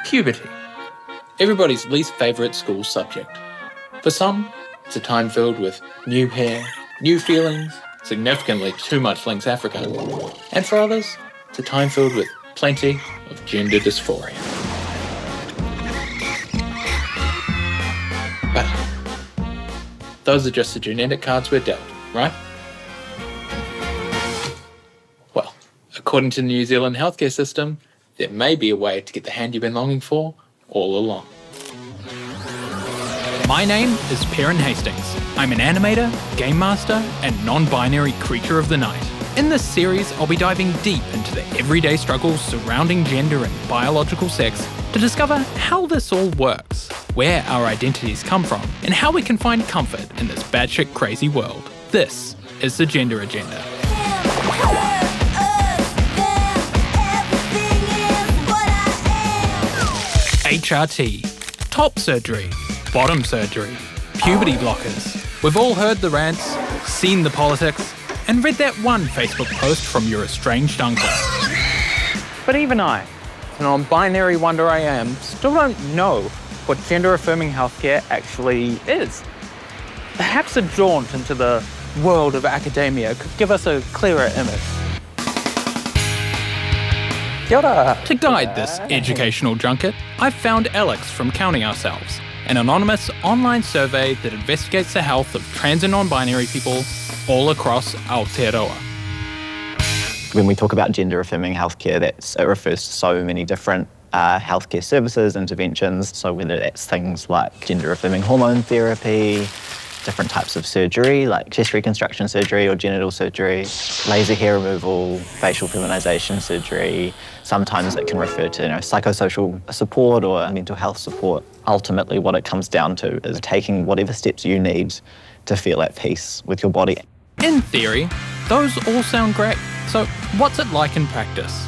Puberty. Everybody's least favourite school subject. For some, it's a time filled with new hair, new feelings, significantly too much Lynx Africa. And for others, it's a time filled with plenty of gender dysphoria. But those are just the genetic cards we're dealt, right? Well, according to the New Zealand healthcare system, there may be a way to get the hand you've been longing for all along. My name is Perrin Hastings. I'm an animator, game master, and non-binary creature of the night. In this series, I'll be diving deep into the everyday struggles surrounding gender and biological sex to discover how this all works, where our identities come from, and how we can find comfort in this batshit crazy world. This is the Gender Agenda. HRT, top surgery, bottom surgery, puberty blockers. We've all heard the rants, seen the politics, and read that one Facebook post from your estranged uncle. But even I, the non-binary wonder I am, still don't know what gender affirming healthcare actually is. Perhaps a jaunt into the world of academia could give us a clearer image. Kia ora. To guide this educational junket, I've found Alex from Counting Ourselves, an anonymous online survey that investigates the health of trans and non-binary people all across Aotearoa. When we talk about gender affirming healthcare, it refers to so many different healthcare services, interventions. So whether that's things like gender affirming hormone therapy, different types of surgery like chest reconstruction surgery or genital surgery, laser hair removal, facial feminization surgery. Sometimes it can refer to psychosocial support or mental health support. Ultimately, what it comes down to is taking whatever steps you need to feel at peace with your body. In theory, those all sound great. So what's it like in practice?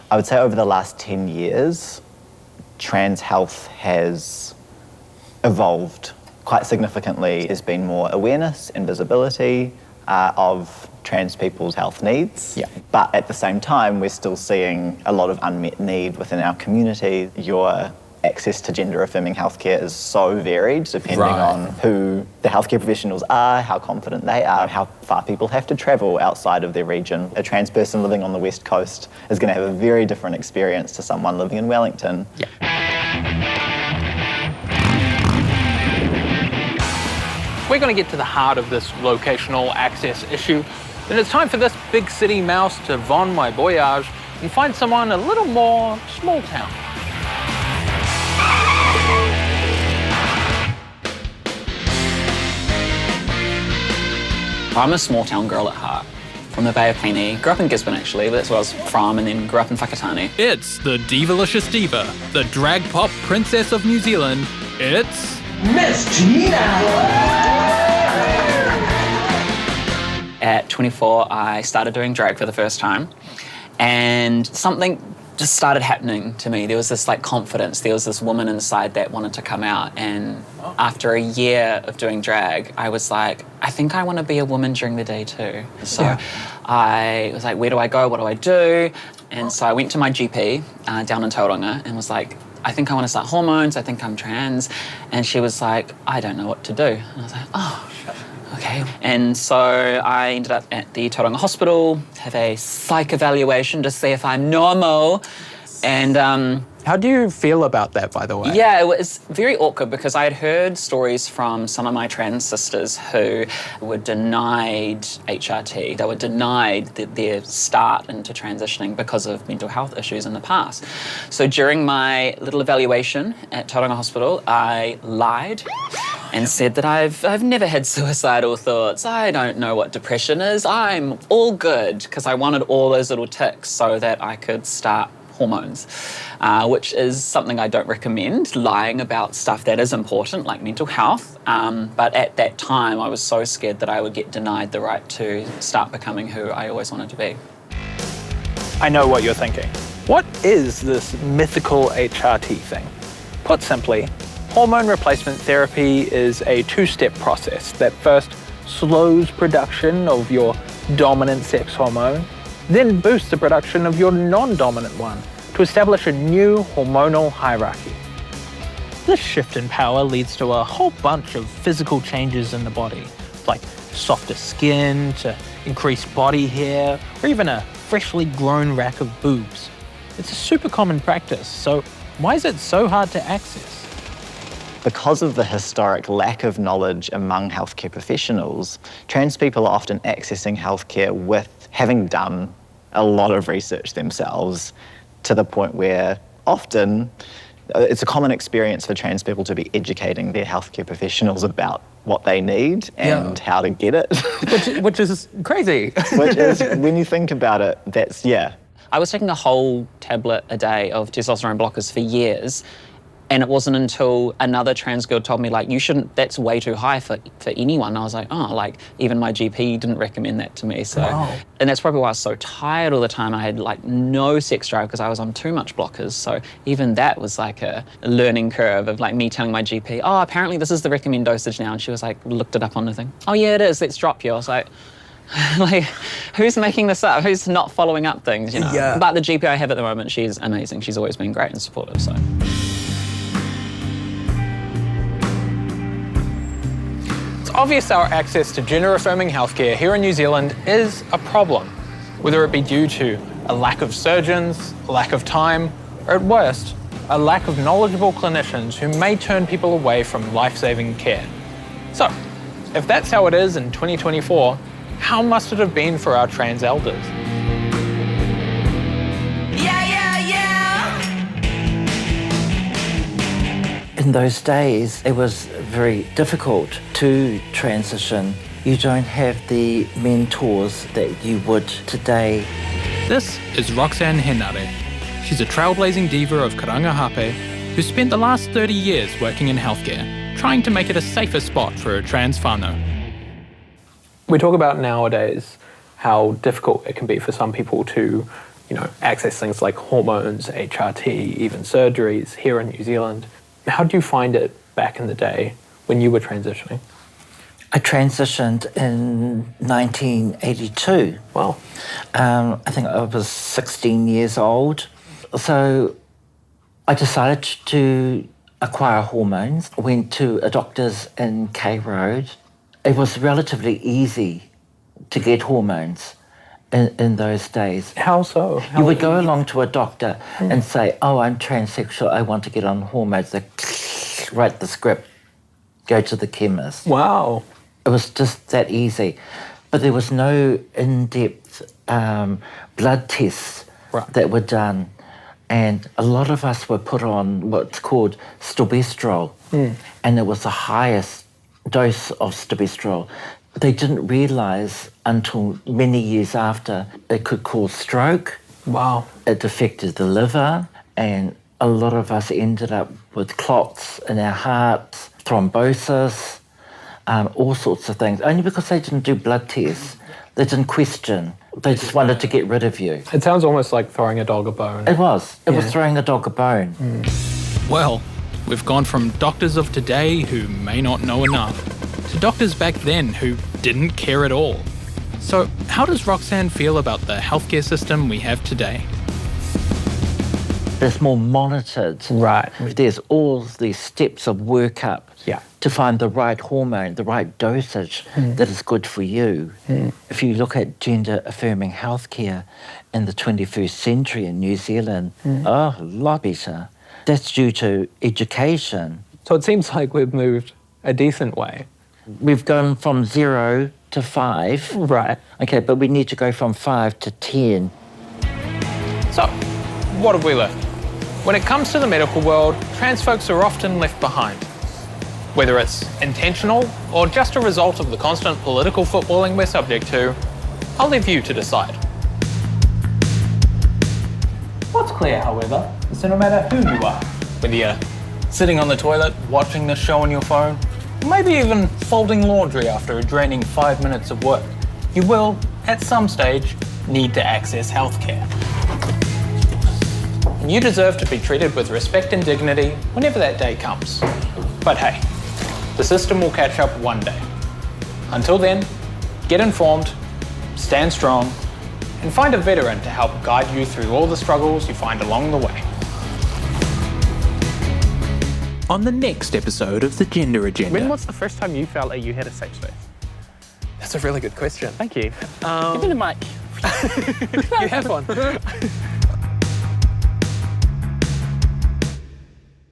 I would say over the last 10 years, trans health has evolved quite significantly. There's been more awareness and visibility of trans people's health needs. Yeah. But at the same time, we're still seeing a lot of unmet need within our community. Your access to gender affirming healthcare is so varied depending on who the healthcare professionals are, how confident they are, how far people have to travel outside of their region. A trans person living on the West Coast is going to have a very different experience to someone living in Wellington. Yeah. We're going to get to the heart of this locational access issue, then it's time for this big city mouse to von my voyage and find someone a little more small town. I'm a small town girl at heart, from the Bay of Plenty. Grew up in Gisborne actually, but that's where I was from, and then grew up in Whakatane. It's the Divalicious Diva, the drag pop princess of New Zealand. It's Miss Gina! At 24, I started doing drag for the first time, and something just started happening to me. There was this confidence. There was this woman inside that wanted to come out, and after a year of doing drag, I was like, I think I want to be a woman during the day too. So I was like, where do I go? What do I do? And so I went to my GP down in Tauranga and was like, I think I want to start hormones. I think I'm trans. And she was like, I don't know what to do. And I was like, oh, okay. And so I ended up at the Tauranga Hospital, have a psych evaluation to see if I'm normal. And how do you feel about that, by the way? Yeah, it was very awkward because I had heard stories from some of my trans sisters who were denied HRT. They were denied their start into transitioning because of mental health issues in the past. So during my little evaluation at Tauranga Hospital, I lied and said that I've never had suicidal thoughts. I don't know what depression is. I'm all good, because I wanted all those little ticks so that I could start hormones, which is something I don't recommend, lying about stuff that is important, like mental health. But at that time, I was so scared that I would get denied the right to start becoming who I always wanted to be. I know what you're thinking. What is this mythical HRT thing? Put simply, hormone replacement therapy is a two-step process that first slows production of your dominant sex hormone, then boosts the production of your non-dominant one to to establish a new hormonal hierarchy. This shift in power leads to a whole bunch of physical changes in the body, like softer skin, to increased body hair, or even a freshly grown rack of boobs. It's a super common practice, so why is it so hard to access? Because of the historic lack of knowledge among healthcare professionals, trans people are often accessing healthcare with having done a lot of research themselves, to the point where often it's a common experience for trans people to be educating their healthcare professionals about what they need and how to get it. Which is crazy. Which is, when you think about it, that's, I was taking a whole tablet a day of testosterone blockers for years, and it wasn't until another trans girl told me, like, you shouldn't, that's way too high for anyone. I was like, oh, like, even my GP didn't recommend that to me. So, and that's probably why I was so tired all the time. I had, like, no sex drive because I was on too much blockers. So even that was like a learning curve of, like, me telling my GP, oh, apparently this is the recommended dosage now. And she was like, looked it up on the thing. Oh, yeah, it is. Let's drop you. I was like, who's making this up? Who's not following up things, you know? Yeah. But the GP I have at the moment, she's amazing. She's always been great and supportive, so. It's obvious our access to gender affirming healthcare here in New Zealand is a problem, whether it be due to a lack of surgeons, a lack of time, or at worst, a lack of knowledgeable clinicians who may turn people away from life-saving care. So, if that's how it is in 2024, how must it have been for our trans elders? In those days, it was very difficult to transition. You don't have the mentors that you would today. This is Roxanne Henare. She's a trailblazing diva of Karangahape who spent the last 30 years working in healthcare, trying to make it a safer spot for a trans whānau. We talk about nowadays how difficult it can be for some people to, access things like hormones, HRT, even surgeries here in New Zealand. How do you find it back in the day when you were transitioning? I transitioned in 1982. Wow. I think I was 16 years old. So I decided to acquire hormones. I went to a doctor's in K Road. It was relatively easy to get hormones in those days. How so? You would go along to a doctor and say, oh, I'm transsexual, I want to get on hormones. They write the script, go to the chemist. Wow. It was just that easy. But there was no in-depth blood tests that were done. And a lot of us were put on what's called stilbestrol. And it was the highest dose of stilbestrol. They didn't realise until many years after it could cause stroke. Wow. It affected the liver, and a lot of us ended up with clots in our hearts, thrombosis, all sorts of things, only because they didn't do blood tests. They didn't question. They just wanted to get rid of you. It sounds almost like throwing a dog a bone. It was. It was throwing a dog a bone. Well, we've gone from doctors of today who may not know enough to doctors back then who didn't care at all. So how does Roxanne feel about the healthcare system we have today? It's more monitored. Right. There's all these steps of workup Yeah. to find the right hormone, the right dosage that is good for you. If you look at gender affirming healthcare in the 21st century in New Zealand, a lot better. That's due to education. So it seems like we've moved a decent way. We've gone from 0 to 5. Right. Okay, but we need to go from 5 to 10. So, what have we learned? When it comes to the medical world, trans folks are often left behind. Whether it's intentional or just a result of the constant political footballing we're subject to, I'll leave you to decide. What's clear, however, is that no matter who you are, whether you're sitting on the toilet, watching this show on your phone, or maybe even folding laundry after a draining 5 minutes of work, you will, at some stage, need to access healthcare. And you deserve to be treated with respect and dignity whenever that day comes. But hey, the system will catch up one day. Until then, get informed, stand strong, and find a veteran to help guide you through all the struggles you find along the way. On the next episode of the Gender Agenda. When was the first time you felt like you had a safe space? That's a really good question. Thank you. Give me the mic. You have one.